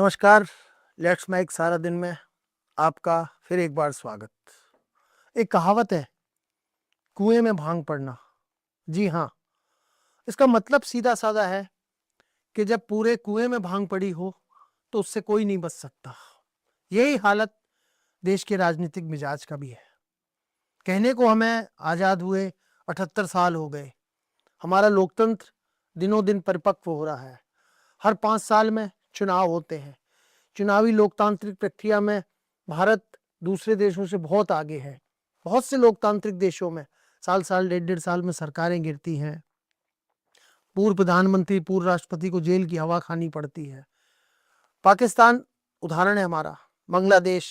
नमस्कार। Let's make सारा दिन में आपका फिर एक बार स्वागत। एक कहावत है, कुएं में भांग पड़ना। जी हाँ, इसका मतलब सीधा साधा है कि जब पूरे कुएं में भांग पड़ी हो तो उससे कोई नहीं बच सकता। यही हालत देश के राजनीतिक मिजाज का भी है। कहने को हमें आजाद हुए 78 साल हो गए। हमारा लोकतंत्र दिनों दिन परिपक्व हो रहा है। हर 5 साल में चुनाव होते हैं। चुनावी लोकतांत्रिक प्रक्रिया में भारत दूसरे देशों से बहुत आगे है। बहुत से लोकतांत्रिक देशों में साल डेढ़ साल में सरकारें गिरती हैं। पूर्व प्रधानमंत्री, पूर्व राष्ट्रपति को जेल की हवा खानी पड़ती है। पाकिस्तान उदाहरण है हमारा, बांग्लादेश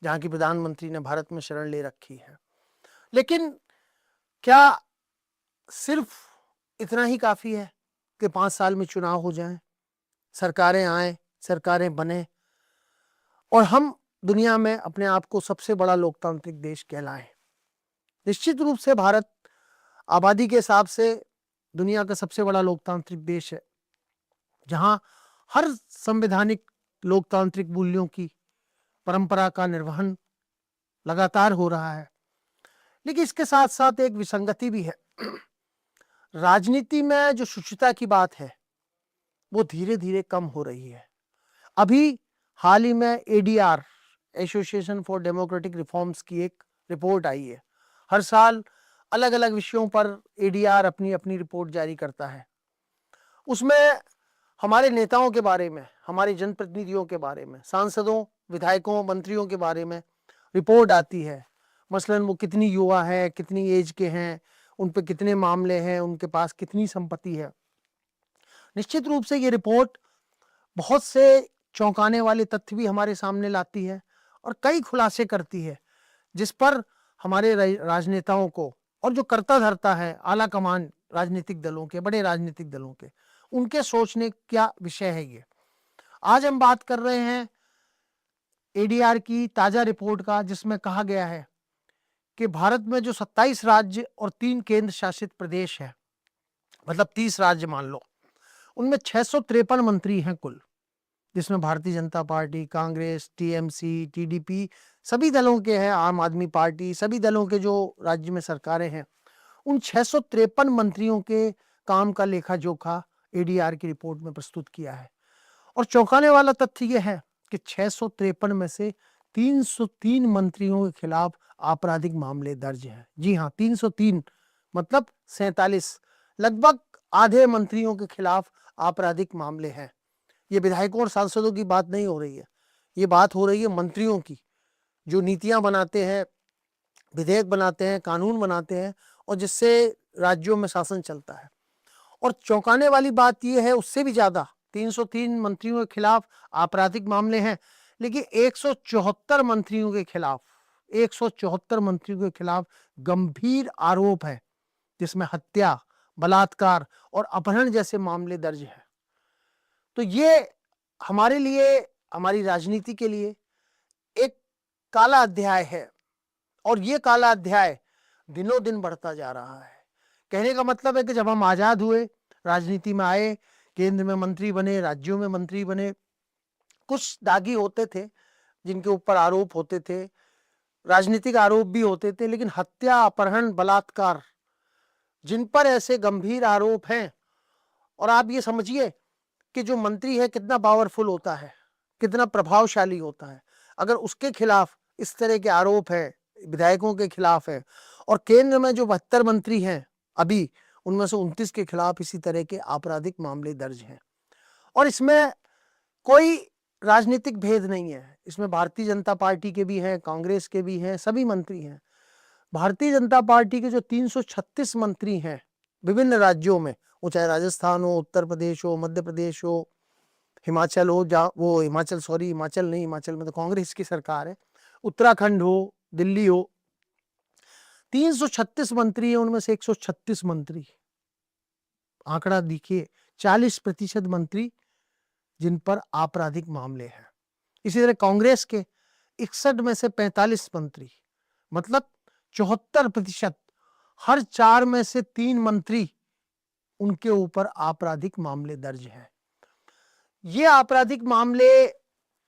जहां की प्रधानमंत्री ने भारत में शरण ले रखी है। लेकिन क्या सिर्फ इतना ही काफी है कि 5 साल में चुनाव हो जाएं, सरकारें आए, सरकारें बने और हम दुनिया में अपने आप को सबसे बड़ा लोकतांत्रिक देश कहलाएं? निश्चित रूप से भारत आबादी के हिसाब से दुनिया का सबसे बड़ा लोकतांत्रिक देश है, जहां हर संवैधानिक लोकतांत्रिक मूल्यों की परंपरा का निर्वहन लगातार हो रहा है। लेकिन इसके साथ साथ एक विसंगति भी है। राजनीति में जो शुचिता की बात है वो धीरे धीरे कम हो रही है। अभी हाल ही में ADR, association for democratic reforms की एक रिपोर्ट आई है। हर साल अलग अलग विषयों पर एडीआर अपनी अपनी रिपोर्ट जारी करता है। उसमें हमारे नेताओं के बारे में, हमारे जनप्रतिनिधियों के बारे में, सांसदों, विधायकों, मंत्रियों के बारे में रिपोर्ट आती है। मसलन वो कितनी युवा है, कितनी एज के हैं, उन पे कितने मामले हैं, उनके पास कितनी संपत्ति है। निश्चित रूप से ये रिपोर्ट बहुत से चौंकाने वाले तथ्य भी हमारे सामने लाती है और कई खुलासे करती है, जिस पर हमारे राजनेताओं को और जो करता धरता है आला कमान राजनीतिक दलों के, बड़े राजनीतिक दलों के, उनके सोचने क्या विषय है। ये आज हम बात कर रहे हैं एडीआर की ताजा रिपोर्ट का, जिसमें कहा गया है कि भारत में जो 27 राज्य और 3 केंद्र शासित प्रदेश है, मतलब 30 राज्य मान लो, उनमें 653 मंत्री हैं कुल, जिसमें Bharatiya Janata party, Congress, TMC, TDP सभी दलों के हैं, आम आदमी पार्टी, सभी दलों के जो राज्य में सरकारें हैं, उन 653 मंत्रियों के काम का लेखा जोखा एडीआर की रिपोर्ट में प्रस्तुत किया है। और चौंकाने वाला तथ्य यह है कि 653 में से 303 मंत्रियों के खिलाफ आपराधिक मामले दर्ज हैं। जी हाँ, 303 मतलब 47, लगभग आधे मंत्रियों के खिलाफ आपराधिक मामले हैं। ये विधायकों और सांसदों की बात नहीं हो रही है, ये बात हो रही है मंत्रियों की, जो नीतियां बनाते हैं, विधेयक बनाते हैं, कानून बनाते हैं और जिससे राज्यों में शासन चलता है। और चौंकाने वाली बात यह है, उससे भी ज्यादा 303 मंत्रियों के खिलाफ आपराधिक मामले हैं, लेकिन 174 मंत्रियों के खिलाफ, 174 मंत्रियों के खिलाफ गंभीर आरोप है, जिसमें हत्या, बलात्कार और अपहरण जैसे मामले दर्ज हैं। तो ये हमारे लिए, हमारी राजनीति के लिए एक काला अध्याय है और ये काला अध्याय दिनों दिन बढ़ता जा रहा है। कहने का मतलब है कि जब हम आजाद हुए, राजनीति में आए, केंद्र में मंत्री बने, राज्यों में मंत्री बने, कुछ दागी होते थे जिनके ऊपर आरोप होते थे, राजनीतिक आरोप भी होते थे, लेकिन हत्या, अपहरण, बलात्कार जिन पर ऐसे गंभीर आरोप हैं, और आप ये समझिए कि जो मंत्री है कितना पावरफुल होता है, कितना प्रभावशाली होता है, अगर उसके खिलाफ इस तरह के आरोप है, विधायकों के खिलाफ है, और केंद्र में जो 72 मंत्री हैं अभी, उनमें से 29 के खिलाफ इसी तरह के आपराधिक मामले दर्ज हैं। और इसमें कोई राजनीतिक भेद नहीं है, इसमें भारतीय जनता पार्टी के भी हैं, कांग्रेस के भी हैं, सभी मंत्री हैं। भारतीय जनता पार्टी के जो 336 मंत्री हैं विभिन्न राज्यों में, वो चाहे राजस्थान हो, उत्तर प्रदेश हो, मध्य प्रदेश हो, हिमाचल हो, हिमाचल नहीं, हिमाचल में तो कांग्रेस की सरकार है, उत्तराखंड हो, दिल्ली हो, 336 मंत्री है, उनमें से 136 मंत्री, आंकड़ा देखिए, 40% मंत्री जिन पर आपराधिक मामले हैं। इसी तरह कांग्रेस के 61 में से 45 मंत्री, मतलब 74%, हर 4 में से 3 मंत्री, उनके ऊपर आपराधिक मामले दर्ज हैं। ये आपराधिक मामले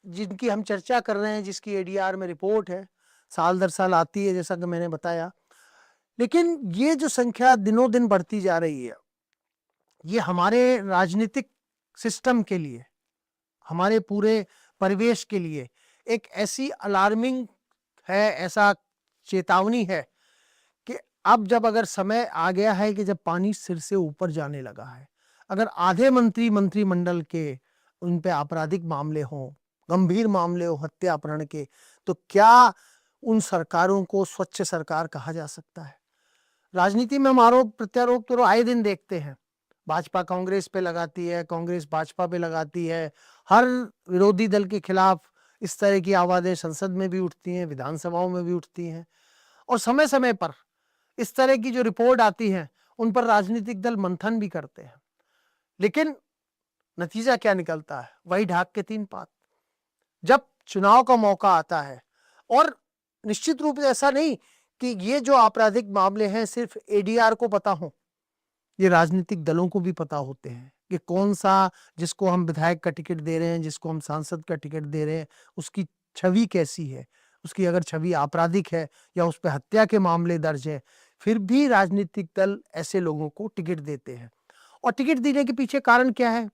जिनकी हम चर्चा कर रहे हैं, जिसकी एडीआर में रिपोर्ट है, साल दर साल आती है जैसा कि मैंने बताया, लेकिन ये जो संख्या दिनों दिन बढ़ती जा रही है, ये हमारे राजनीतिक सिस्टम के लिए, हमारे पूरे परिवेश के लिए एक ऐसी अलार्मिंग है, ऐसा चेतावनी है कि अब जब अगर समय आ गया है कि जब पानी सिर से ऊपर जाने लगा है, अगर आधे मंत्रिमंडल के उन पे आपराधिक मामले हों, गंभीर मामले हो हत्या अपहरण के, तो क्या उन सरकारों को स्वच्छ सरकार कहा जा सकता है? राजनीति में हम आरोप प्रत्यारोप तो आए दिन देखते हैं। भाजपा कांग्रेस पे लगाती है, कांग्रेस भाजपा पे लगाती है, हर विरोधी दल के खिलाफ इस तरह की आवाजें संसद में भी उठती हैं, विधानसभाओं में भी उठती हैं, और समय समय पर इस तरह की जो रिपोर्ट आती है उन पर राजनीतिक दल मंथन भी करते हैं। लेकिन नतीजा क्या निकलता है? वही ढाक के तीन पात। जब चुनाव का मौका आता है, और निश्चित रूप से ऐसा नहीं कि ये जो आपराधिक मामले हैं सिर्फ एडीआर को पता हो, ये राजनीतिक दलों को भी पता होते हैं कि कौन सा, जिसको हम विधायक का टिकट दे रहे हैं, जिसको हम सांसद का टिकट दे रहे हैं, उसकी छवि कैसी है। उसकी अगर छवि आपराधिक है या उस पर हत्या के मामले दर्ज है, फिर भी राजनीतिक दल ऐसे लोगों को टिकट देते हैं। और टिकट देने के पीछे कारण क्या है?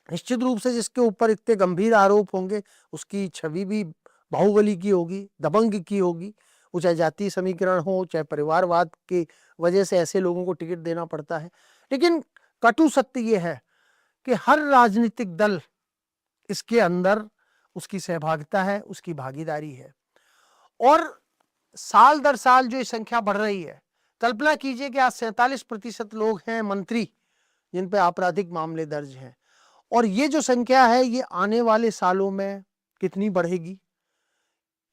निश्चित रूप से जिसके ऊपर इतने गंभीर आरोप होंगे उसकी छवि भी बाहुबली की होगी, दबंग की होगी। वो चाहे जातीय समीकरण हो, चाहे परिवारवाद की वजह से ऐसे लोगों को टिकट देना पड़ता है। लेकिन कटु सत्य ये है कि हर राजनीतिक दल इसके अंदर उसकी सहभागिता है, उसकी भागीदारी है, और साल दर साल जो ये संख्या बढ़ रही है, कल्पना कीजिए कि आज 47% लोग हैं मंत्री जिन पे आपराधिक मामले दर्ज हैं, और ये जो संख्या है ये आने वाले सालों में कितनी बढ़ेगी?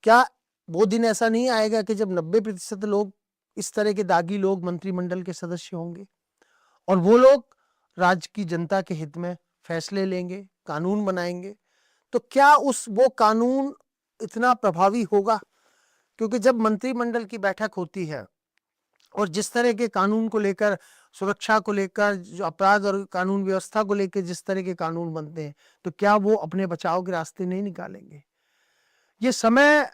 क्या वो दिन ऐसा नहीं आएगा कि जब 90% लोग इस तरह के दागी लोग मंत्रिमंडल के सदस्य होंगे, और वो लोग राज्य की जनता के हित में फैसले लेंगे, कानून बनाएंगे? तो क्या वो कानून इतना प्रभावी होगा? क्योंकि जब मंत्रिमंडल की बैठक होती है और जिस तरह के कानून को लेकर, सुरक्षा को लेकर, जो अपराध और कानून व्यवस्था को लेकर जिस तरह के कानून बनते हैं, तो क्या वो अपने बचाव के रास्ते नहीं निकालेंगे? ये समय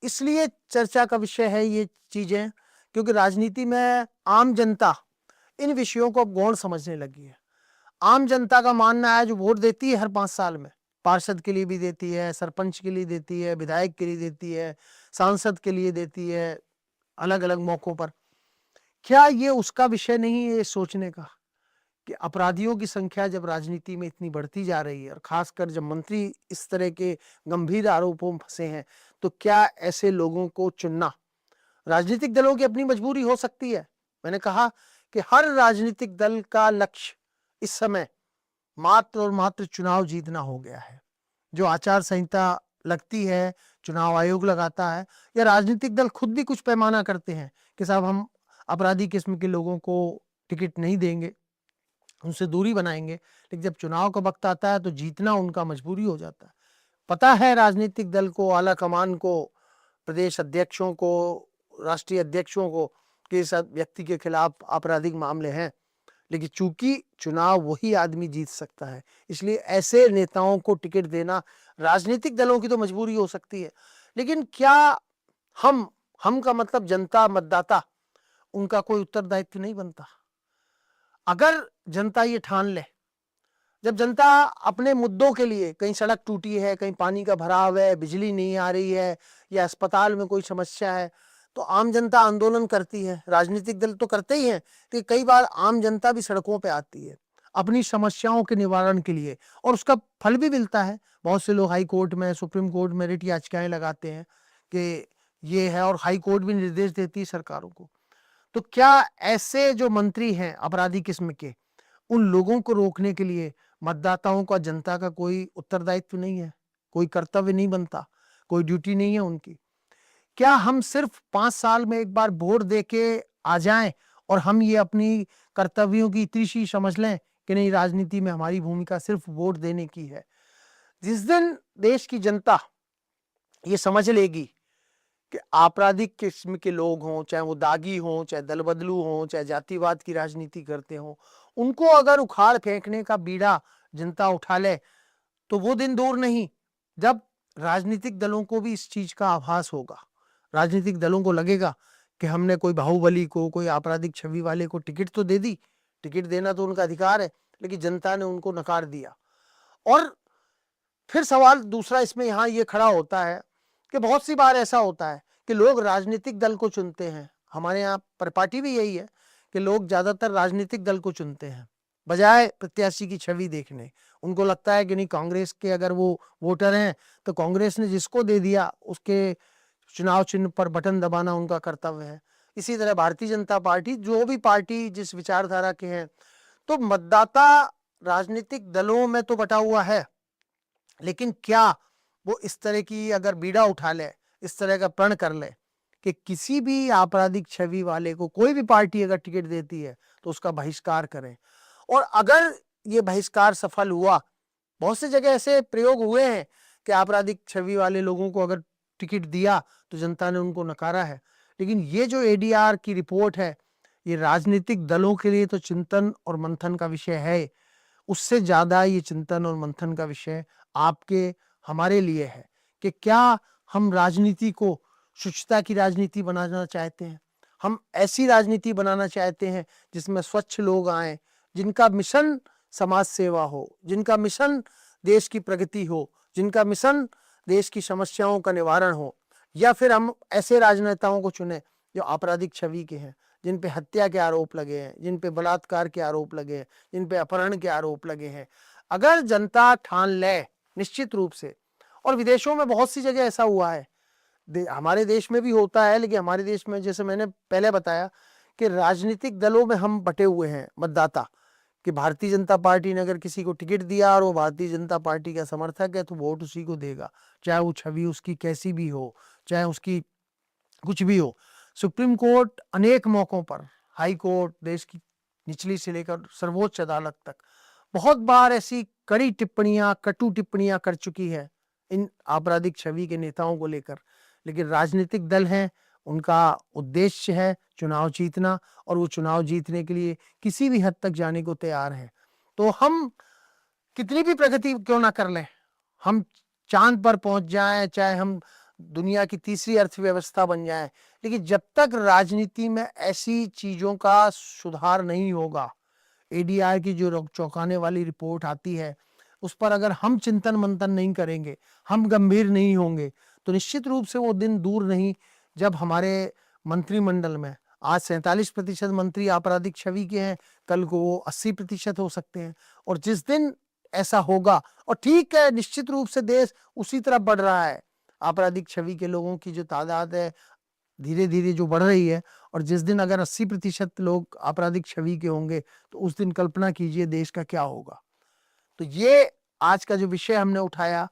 इसलिए चर्चा का विषय है ये चीजें, क्योंकि राजनीति में आम जनता इन विषयों को अब गौण समझने लगी है। आम जनता का मानना है, जो वोट देती है हर 5 साल में, पार्षद के लिए भी देती है, सरपंच के लिए देती है, विधायक के लिए देती है, सांसद के लिए देती है, अलग अलग मौकों पर, क्या ये उसका विषय नहीं है ये सोचने का कि अपराधियों की संख्या जब राजनीति में इतनी बढ़ती जा रही है, और खासकर जब मंत्री इस तरह के गंभीर आरोपों में फंसे हैं, तो क्या ऐसे लोगों को चुनना राजनीतिक दलों की अपनी मजबूरी हो सकती है? मैंने कहा कि हर राजनीतिक दल का लक्ष्य इस समय मात्र और मात्र चुनाव जीतना हो गया है। जो आचार संहिता लगती है, चुनाव आयोग लगाता है, या राजनीतिक दल खुद भी कुछ पैमाना करते हैं कि साहब हम अपराधी किस्म के लोगों को टिकट नहीं देंगे, उनसे दूरी बनाएंगे, लेकिन जब चुनाव का वक्त आता है तो जीतना उनका मजबूरी हो जाता है। पता है राजनीतिक दल को, आला कमान को, प्रदेश अध्यक्षों को, राष्ट्रीय अध्यक्षों को कि इस व्यक्ति के खिलाफ आपराधिक मामले हैं, लेकिन चूंकि चुनाव वही आदमी जीत सकता है, इसलिए ऐसे नेताओं को टिकट देना राजनीतिक दलों की तो मजबूरी हो सकती है। लेकिन क्या हम का मतलब जनता, मतदाता, उनका कोई उत्तरदायित्व नहीं बनता? अगर जनता ये ठान ले, जब जनता अपने मुद्दों के लिए, कहीं सड़क टूटी है, कहीं पानी का भराव है, बिजली नहीं आ रही है, या अस्पताल में कोई समस्या है, तो आम जनता आंदोलन करती है। राजनीतिक दल तो करते ही हैं, तो कई बार आम जनता भी सड़कों पे आती है अपनी समस्याओं के निवारण के लिए, और उसका फल भी मिलता है। बहुत से लोग हाई कोर्ट में, सुप्रीम कोर्ट में रिट याचिकाएं लगाते हैं कि ये है, और हाई कोर्ट भी निर्देश देती है सरकारों को। तो क्या ऐसे जो मंत्री हैं अपराधी किस्म के, उन लोगों को रोकने के लिए मतदाताओं का, जनता का कोई उत्तरदायित्व नहीं है? कोई कर्तव्य नहीं बनता? कोई ड्यूटी नहीं है उनकी? क्या हम सिर्फ 5 साल में एक बार वोट दे के आ जाएं और हम ये अपनी कर्तव्यों की इतनी सी समझ लें कि नहीं, राजनीति में हमारी भूमिका सिर्फ वोट देने की है? जिस दिन देश की जनता ये समझ लेगी कि आपराधिक किस्म के लोग हों, चाहे वो दागी हों, चाहे दल बदलू हों, चाहे जातिवाद की राजनीति करते हों, उनको अगर उखाड़ फेंकने का बीड़ा जनता उठा ले, तो वो दिन दूर नहीं जब राजनीतिक दलों को भी इस चीज का आभास होगा। राजनीतिक दलों को लगेगा कि हमने कोई बाहुबली को, कोई आपराधिक छवि वाले को टिकट तो दे दी, टिकट देना तो उनका अधिकार है, लेकिन जनता ने उनको नकार दिया। और फिर सवाल दूसरा इसमें यहां ये खड़ा होता है कि बहुत सी बार ऐसा होता है कि लोग राजनीतिक दल को चुनते हैं। हमारे यहाँ परिपाटी भी यही है कि लोग ज्यादातर राजनीतिक दल को चुनते हैं बजाय प्रत्याशी की छवि देखने। उनको लगता है कि नहीं, कांग्रेस के अगर वो वोटर हैं तो कांग्रेस ने जिसको दे दिया उसके चुनाव चिन्ह पर बटन दबाना उनका कर्तव्य है। इसी तरह भारतीय जनता पार्टी, जो भी पार्टी जिस विचारधारा के हैं, तो मतदाता राजनीतिक दलों में तो बटा हुआ है, लेकिन क्या वो इस तरह की अगर बीड़ा उठा ले, इस तरह का प्रण कर ले कि किसी भी आपराधिक छवि वाले को कोई भी पार्टी अगर टिकट देती है तो उसका बहिष्कार करें। और अगर ये बहिष्कार सफल हुआ, बहुत सी जगह ऐसे प्रयोग हुए हैं कि आपराधिक छवि वाले लोगों को अगर टिकट दिया तो जनता ने उनको नकारा है। लेकिन ये जो एडीआर की रिपोर्ट है, ये राजनीतिक दलों के लिए तो चिंतन और मंथन का विषय है, उससे ज्यादा ये चिंतन और मंथन का विषय आपके हमारे लिए है कि क्या हम राजनीति को शुचिता की राजनीति बनाना चाहते हैं। हम ऐसी राजनीति बनाना चाहते हैं जिसमें स्वच्छ लोग आए, जिनका मिशन समाज सेवा हो, जिनका मिशन देश की प्रगति हो, जिनका मिशन देश की समस्याओं का निवारण हो, या फिर हम ऐसे राजनेताओं को चुने जो आपराधिक छवि के हैं, जिन पे हत्या के आरोप लगे हैं, जिन पे बलात्कार के आरोप लगे हैं, जिन पे अपहरण के आरोप लगे हैं। अगर जनता ठान ले निश्चित रूप से, और विदेशों में बहुत सी जगह ऐसा हुआ है, हमारे देश में भी होता है, लेकिन हमारे देश में जैसे मैंने पहले बताया कि राजनीतिक दलों में हम बटे हुए हैं मतदाता, कि भारतीय जनता पार्टी ने अगर किसी को टिकट दिया और वो भारतीय जनता पार्टी का समर्थक है तो वोट उसी को देगा, चाहे वो छवि उसकी कैसी भी हो, चाहे उसकी कुछ भी हो। सुप्रीम कोर्ट अनेक मौकों पर, हाई कोर्ट, देश की निचली से लेकर सर्वोच्च अदालत तक बहुत बार ऐसी कड़ी टिप्पणियां, कटु टिप्पणियां कर चुकी है इन आपराधिक छवि के नेताओं को लेकर। लेकिन राजनीतिक दल हैं, उनका उद्देश्य है चुनाव जीतना, और वो चुनाव जीतने के लिए किसी भी हद तक जाने को तैयार है। तो हम कितनी भी प्रगति क्यों ना कर लें, हम चांद पर पहुंच जाएं, चाहे हम दुनिया की तीसरी अर्थव्यवस्था बन जाएं, लेकिन जब तक राजनीति में ऐसी चीजों का सुधार नहीं होगा, एडीआर की जो चौंकाने वाली रिपोर्ट आती है उस पर अगर हम चिंतन मंथन नहीं करेंगे, हम गंभीर नहीं होंगे, तो निश्चित रूप से वो दिन दूर नहीं जब हमारे मंत्रिमंडल में आज 47% मंत्री आपराधिक छवि के हैं, कल को वो 80% हो सकते हैं। और जिस दिन ऐसा होगा, और ठीक है, निश्चित रूप से देश उसी तरफ बढ़ रहा है, आपराधिक छवि के लोगों की जो तादाद है धीरे धीरे जो बढ़ रही है, और जिस दिन अगर 80% लोग आपराधिक छवि के होंगे तो उस दिन कल्पना कीजिए देश का क्या होगा। तो ये आज का जो विषय हमने उठाया,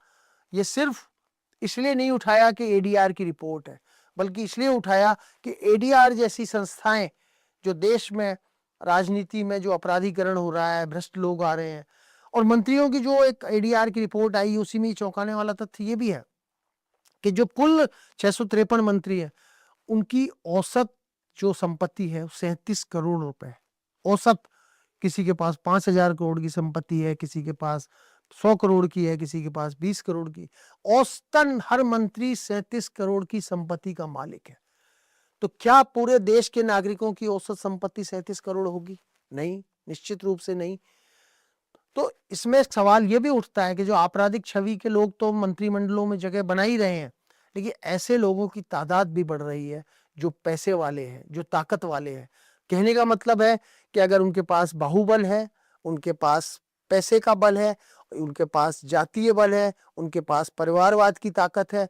ये सिर्फ इसलिए नहीं उठाया कि एडीआर की रिपोर्ट है, बल्कि इसलिए उठाया कि एडीआर जैसी संस्थाएं जो देश में राजनीति में जो अपराधीकरण हो रहा है, भ्रष्ट लोग आ रहे हैं, और मंत्रियों की जो एक एडीआर की रिपोर्ट आई उसी में चौंकाने वाला तथ्य ये भी है कि जो कुल 653 मंत्री है उनकी औसत जो संपत्ति है 37 करोड़ रुपए औसत। किसी के पास 5,000 करोड़ की संपत्ति है, किसी के पास 100 करोड़ की है, किसी के पास 20 करोड़ की। औसतन हर मंत्री 37 करोड़ की संपत्ति का मालिक है। तो क्या पूरे देश के नागरिकों की औसत संपत्ति 37 करोड़ होगी? नहीं, निश्चित रूप से नहीं। तो इसमें सवाल यह भी उठता है कि जो आपराधिक छवि के लोग तो मंत्रिमंडलों में जगह बना ही रहे हैं, लेकिन ऐसे लोगों की तादाद भी बढ़ रही है जो पैसे वाले हैं, जो ताकत वाले हैं। कहने का मतलब है कि अगर उनके पास बाहुबल है, उनके पास पैसे का बल है, उनके पास जातीय बल है, उनके पास परिवारवाद की ताकत है,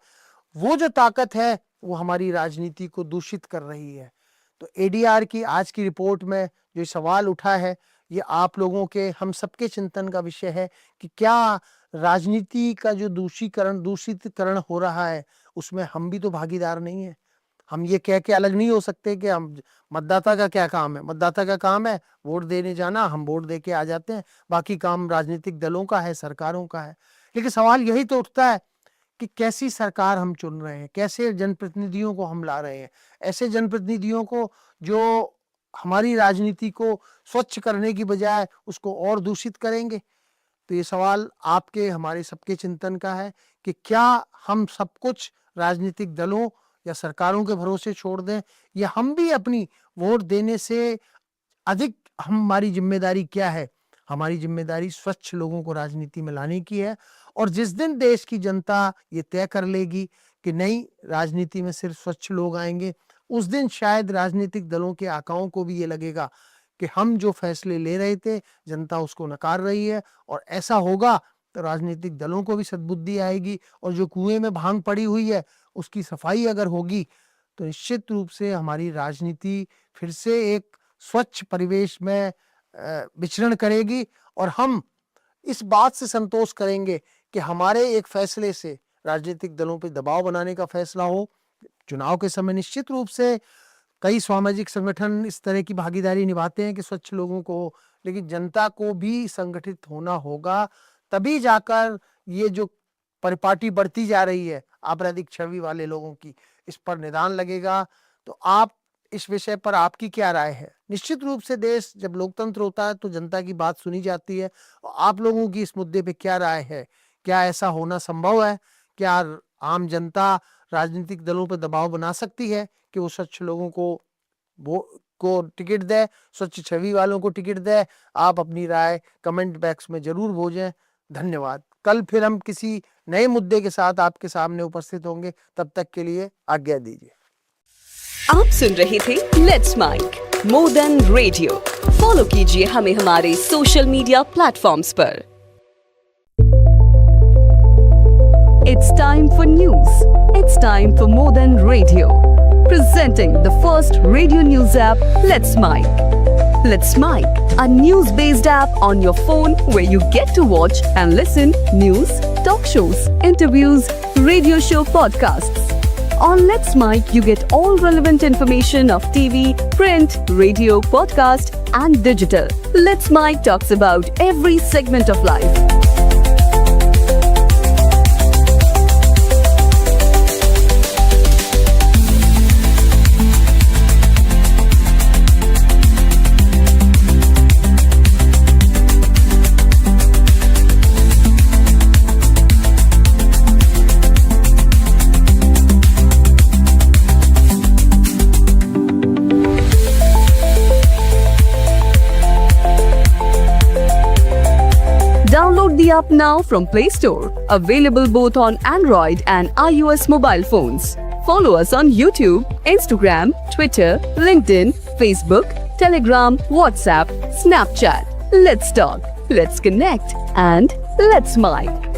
वो जो ताकत है वो हमारी राजनीति को दूषित कर रही है। तो एडीआर की आज की रिपोर्ट में जो सवाल उठा है, ये आप लोगों के, हम सबके चिंतन का विषय है कि क्या राजनीति का जो दूषितकरण हो रहा है उसमें हम भी तो भागीदार नहीं है। हम ये कह के अलग नहीं हो सकते कि हम, मतदाता का क्या काम है? मतदाता का काम है वोट देने जाना, हम वोट दे के आ जाते हैं, बाकी काम राजनीतिक दलों का है, सरकारों का है। लेकिन सवाल यही तो उठता है कि कैसी सरकार हम चुन रहे हैं, कैसे जनप्रतिनिधियों को हम ला रहे हैं, ऐसे जनप्रतिनिधियों को जो हमारी राजनीति को स्वच्छ करने की बजाय उसको और दूषित करेंगे। तो ये सवाल आपके हमारे सबके चिंतन का है कि क्या हम सब कुछ राजनीतिक दलों या सरकारों के भरोसे छोड़ दें, या हम भी अपनी वोट देने से अधिक हमारी जिम्मेदारी क्या है? हमारी जिम्मेदारी स्वच्छ लोगों को राजनीति में लाने की है, और जिस दिन देश की जनता ये तय कर लेगी कि नहीं, राजनीति में सिर्फ स्वच्छ लोग आएंगे, उस दिन शायद राजनीतिक दलों के आकाओं को भी ये लगेगा कि हम जो फैसले ले रहे थे जनता उसको नकार रही है, और ऐसा होगा तो राजनीतिक दलों को भी सद्बुद्धि आएगी, और जो कुएं में भांग पड़ी हुई है उसकी सफाई अगर होगी तो निश्चित रूप से हमारी राजनीति फिर से एक स्वच्छ परिवेश में विचरण करेगी, और हम इस बात से संतोष करेंगे कि हमारे एक फैसले से राजनीतिक दलों पर दबाव बनाने का फैसला हो। चुनाव के समय निश्चित रूप से कई सामाजिक संगठन इस तरह की भागीदारी निभाते हैं कि स्वच्छ लोगों को, लेकिन जनता को भी संगठित होना होगा, तभी जाकर ये जो परिपाटी बढ़ती जा रही है आपराधिक छवि वाले लोगों की, इस पर निदान लगेगा। तो आप इस विषय पर आपकी क्या राय है? निश्चित रूप से देश जब लोकतंत्र होता है तो जनता की बात सुनी जाती है, और आप लोगों की इस मुद्दे पे क्या राय है? क्या ऐसा होना संभव है? क्या आम जनता राजनीतिक दलों पर दबाव बना सकती है कि वो स्वच्छ लोगों को टिकट दे, स्वच्छ छवि वालों को टिकट दे? आप अपनी राय कमेंट बॉक्स में जरूर भेजें। धन्यवाद। कल फिर हम किसी नए मुद्दे के साथ आपके सामने उपस्थित होंगे, तब तक के लिए आज्ञा दीजिए। आप सुन रहे थे let's mic more than radio. Follow कीजिए हमें हमारे सोशल मीडिया प्लेटफॉर्म्स पर। It's time for news. It's time for More Than Radio. Presenting the first radio news app, Let's Mic. Let's Mic, a news-based app on your phone where you get to watch and listen news, talk shows, interviews, radio show podcasts. On Let's Mic, you get all relevant information of TV, print, radio, podcast, and digital. Let's Mic talks about every segment of life. Download the app now from Play Store. Available both on Android and iOS mobile phones. Follow us on YouTube, Instagram, Twitter, LinkedIn, Facebook, Telegram, WhatsApp, Snapchat. Let's talk, let's connect, and let's mic.